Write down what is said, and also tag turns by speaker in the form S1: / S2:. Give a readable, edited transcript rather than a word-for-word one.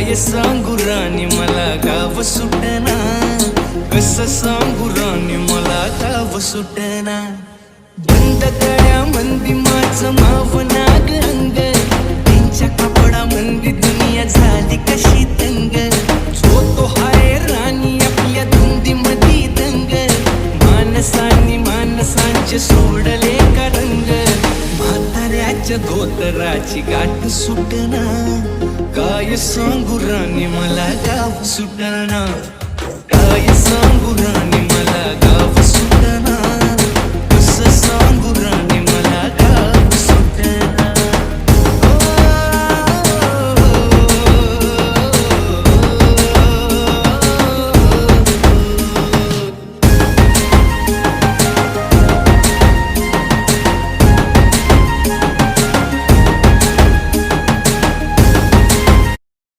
S1: काय सांगू राणी मला गाव सुटना, कसं सांगू राणी मला गाव सुटना। बंद गळ्या मंदी माझं माव नाग अंग, त्यांच्या कपडा मंदी दुनिया झाली कशी तंग। जो तो हाय राणी आपल्या धुंदी मधी दंग, माणसांनी माणसांचे सोडले का रंग। म्हाताऱ्याच्या धोतराची गाठ सुटना, काय सांगू राणी मला गाव सुटना, काय सांगू राणी मला गाव